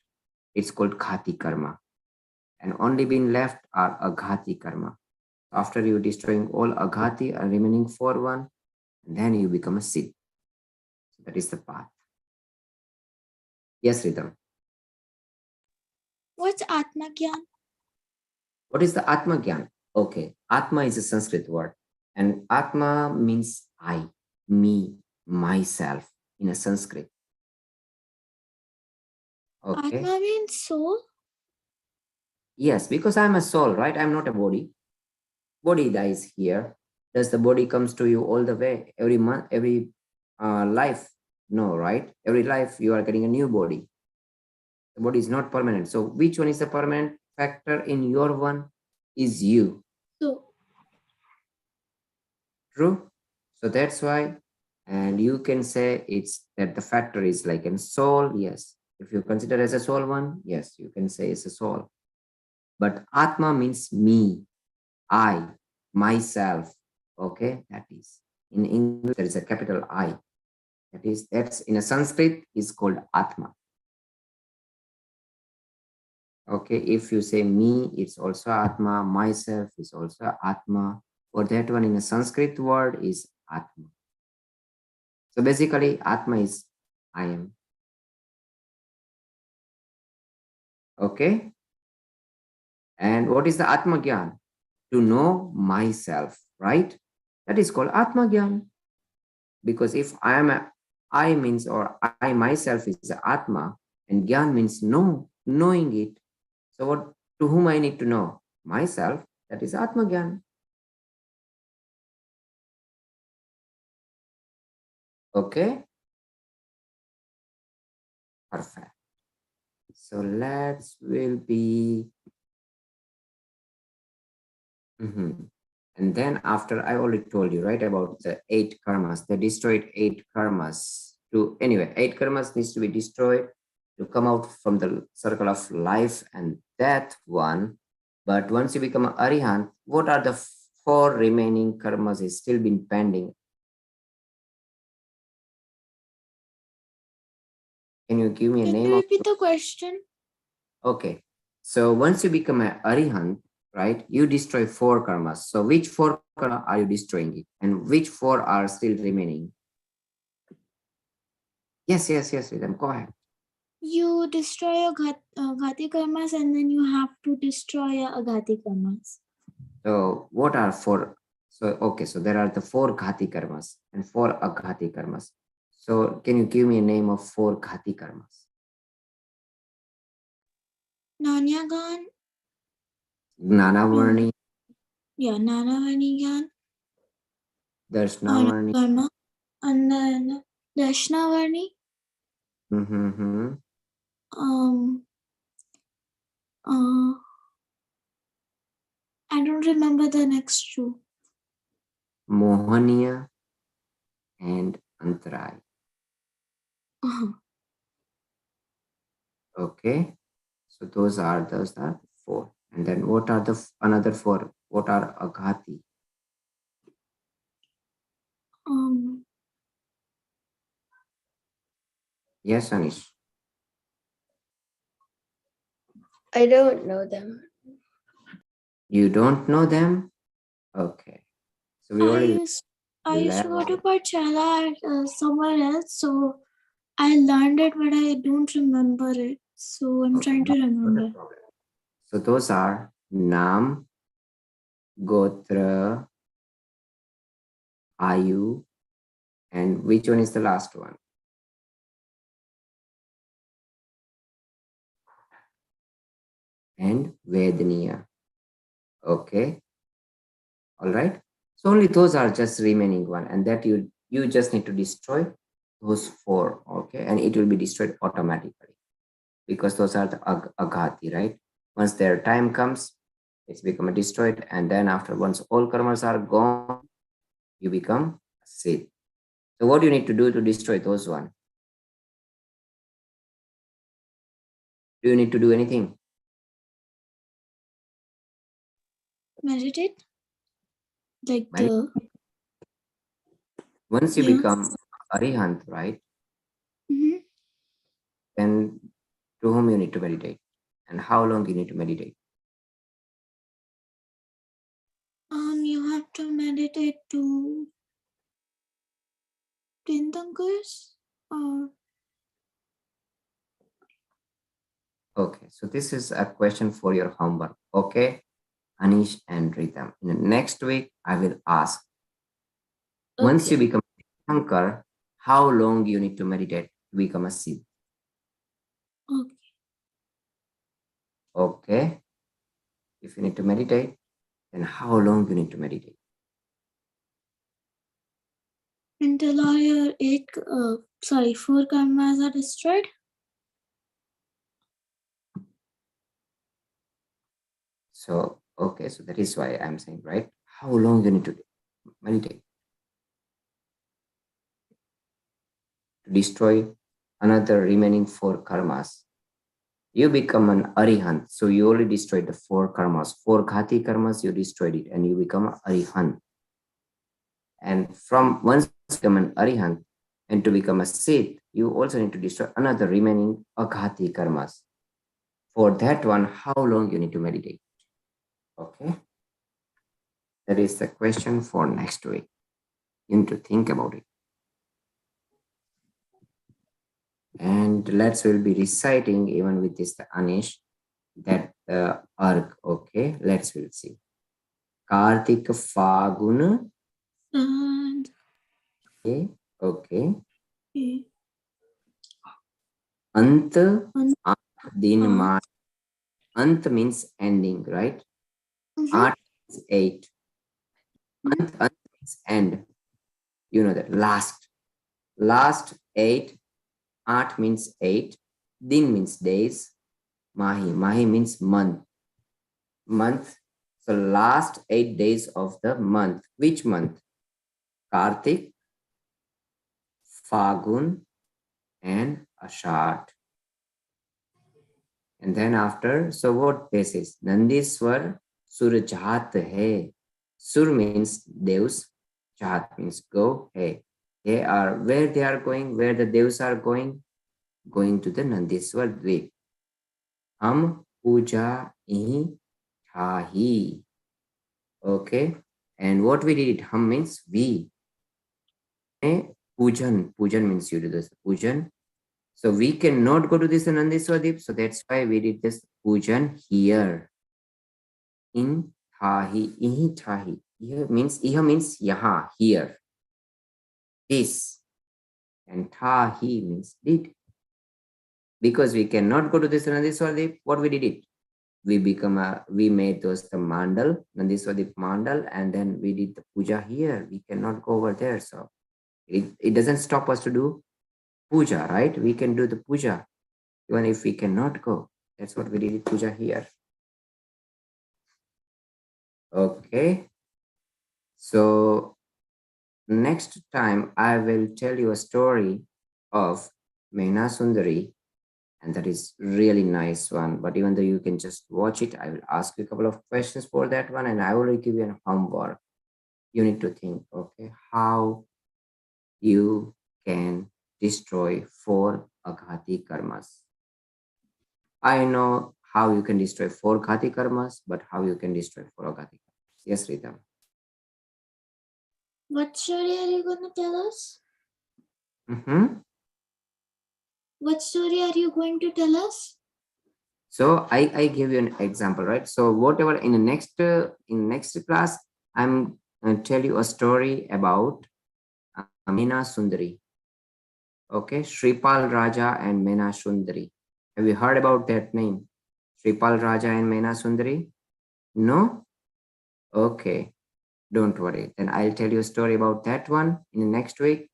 It's called Khati karma. And only been left are Aghati karma. After you destroying all Aghati and remaining four one, then you become a Siddh. So that is the path. Yes, Rhythm. What's Atma Gyan? What is the Atma Gyan? Okay, Atma is a Sanskrit word, and Atma means I, me, myself in a Sanskrit. Okay. Atma means soul. Yes, because I'm a soul, right? I'm not a body. Body dies here. Does the body comes to you all the way every month, every life? No, right? Every life you are getting a new body. The body is not permanent. So which one is the permanent factor in your one? Is you. So True. So that's why, and you can say it's that the factor is like a soul. Yes. If you consider as a soul one, yes, you can say it's a soul. But Atma means me, I, myself. Okay, that is in English there is a capital I. That's in a Sanskrit is called Atma. Okay, if you say me, it's also Atma. Myself is also Atma. Or that one in a Sanskrit word is Atma. So basically, Atma is I am. Okay. And what is the Atma Gyan? To know myself, right? That is called Atma Gyan. Because if I am a I means or I myself is a Atma, and Gyan means know, knowing it. So what to whom I need to know? Myself. That is Atma Gyan. Okay. Perfect. So let's will be and then after I already told you right about the 8 karmas, they destroyed 8 karmas to anyway 8 karmas needs to be destroyed to come out from the circle of life and death one. But once you become an arihant, what are the 4 remaining karmas is still been pending? Can you give me a can name you of? repeat the question? Okay, so once you become an arihant, right, you destroy 4 karmas. So which 4 karma are you destroying it, and which 4 are still remaining? Yes, Rhythm, go ahead. You destroy your Ghati karmas and then you have to destroy your Aghati karmas. So what are 4? So okay, so there are the 4 Ghati karmas and 4 Aghati karmas. So can you give me a name of 4 Ghati karmas? Nanyagan. Gnanavarni, Yeah, Nanavarni Gyan. Darshnavarni. Karma. And then Dashnavarni. Mm-hmm. Um, uh, I don't remember the next two. Mohaniya and Antarai. Uh-huh. Okay, so those are 4. And then what are the another 4? What are Aghati? Um, Yes, Anish. I don't know them. You don't know them? Okay. So we I already used to go to learned. Pathshala somewhere else, so I learned it, but I don't remember it. So I'm Okay, trying to not a remember. problem. So those are Nam, Gotra, Ayu, and which one is the last one? And Vedaniya. Okay. All right. So only those are just remaining one, and that you just need to destroy those 4. Okay, and it will be destroyed automatically because those are the Aghati, right? Once their time comes, it's become destroyed, and then after once all karmas are gone, you become a Sith. So what do you need to do to destroy those one? Do you need to do anything? Meditate. Like Medi- the Once you yeah. become Arihant, right? Mm-hmm. Then to whom you need to meditate and how long you need to meditate? You have to meditate to Tindankars or Okay, so this is a question for your homework. Okay, Anish and Rhythm. In the next week, I will ask. Once you okay. become a Shankar, how long you need to meditate to become a Siddh? Okay. Okay, if you need to meditate, then how long you need to meditate? Until all your four karmas are destroyed. So, okay, so that is why I'm saying, right? How long you need to meditate to destroy another remaining four karmas? You become an arihant. So you already destroyed the four karmas, four ghati karmas, you destroyed it, and you become an arihant. And from once you become an arihant and to become a Sith, you also need to destroy another remaining aghati karmas. For that one, how long you need to meditate? Okay, that is the question for next week. You need to think about it. And let's will be reciting even with this the Anish that arc. Okay, let's will see. Kartik Faguna. And Okay, okay. okay. Ant And, din ma. Ant means ending, right? Art is 8. Ant means end. You know that last. Last 8. Art means 8. Din means days. Mahi. Mahi means month. Month. So last 8 days of the month. Which month? Kartik, Fagun, and Ashad. And then after, so what this is? Nandiswar Surjat hai. Sur means Deus, Jat means go, hai. They are where they are going, where the Devs are going to the Nandiswar Dvip. Hum puja ihi thahi. Okay. And what we did, hum means we. Pujan. Pujan means you do this. Pujan. So we cannot go to this Nandiswadip. So that's why we did this pujan here. In Thahi. In Thahi. Iha means yaha, here. This. And Thahi means did. Because we cannot go to this Nandiswadip, what we did it? We made those the mandal, Nandiswadip mandal, and then we did the puja here. We cannot go over there. So it doesn't stop us to do puja, right? We can do the puja even if we cannot go. That's what we did puja here. Okay. So next time I will tell you a story of Mehna Sundari, and that is really nice one. But even though you can just watch it, I will ask you a couple of questions for that one, and I will give you a homework. You need to think, okay, how you can destroy 4 aghati karmas. I know how you can destroy 4 ghati karmas, but how you can destroy 4 aghati karmas. Yes, Rita. what story are you going to tell us? What story are you going to tell us? So I give you an example, right? So whatever in the next class, I'm going to tell you a story about Mena Sundari. Okay, Shripal Raja and Mena Sundari. Have you heard about that name? Shripal Raja and Mena Sundari? No? Okay, don't worry. Then I'll tell you a story about that one in the next week.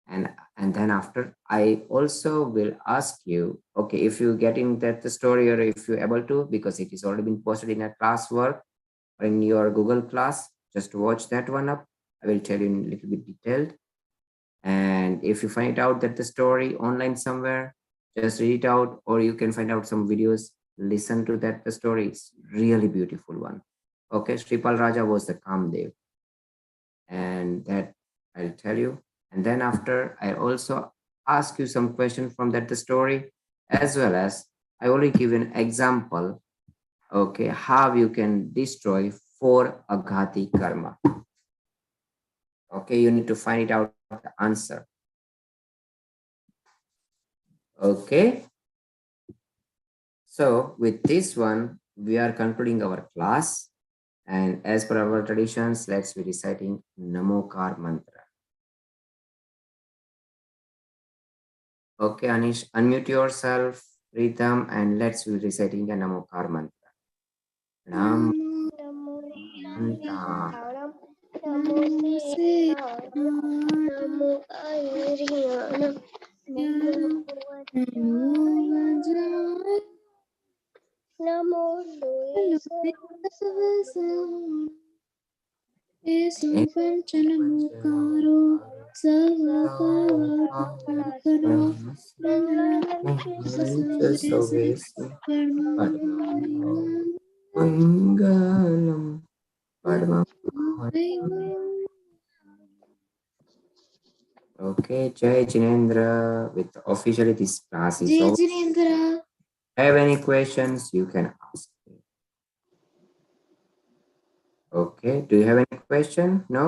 And then after, I also will ask you, okay, if you getting that the story or if you're able to, because it is already been posted in a classwork or in your Google class, just watch that one up. I will tell you in a little bit detailed. And if you find out that the story online somewhere, just read it out, or you can find out some videos, listen to that. The story is really beautiful one. Okay, Sripal Raja was the Kamdev, and that I'll tell you. And then after, I also ask you some question from that the story, as well as I only give an example. Okay, how you can destroy four aghati karma. Okay, you need to find it out the answer. Okay, so with this one, we are concluding our class. And as per our traditions, let's be reciting Namokar mantra. Okay, Anish, unmute yourself, Rhythm, and let's be reciting the Namokar mantra. Nam Namo anta Taram, Namo Namo Sitaram, Namo Ayriyanam, Namo Vajrayana, Namo Loe Panchanamukharo Sarvapavakaro Mangalam Padma. Okay, Jai Jinendra. With officially this class is Jai over. Jinendra. Have any questions? You can ask me. Okay. Do you have any question? No?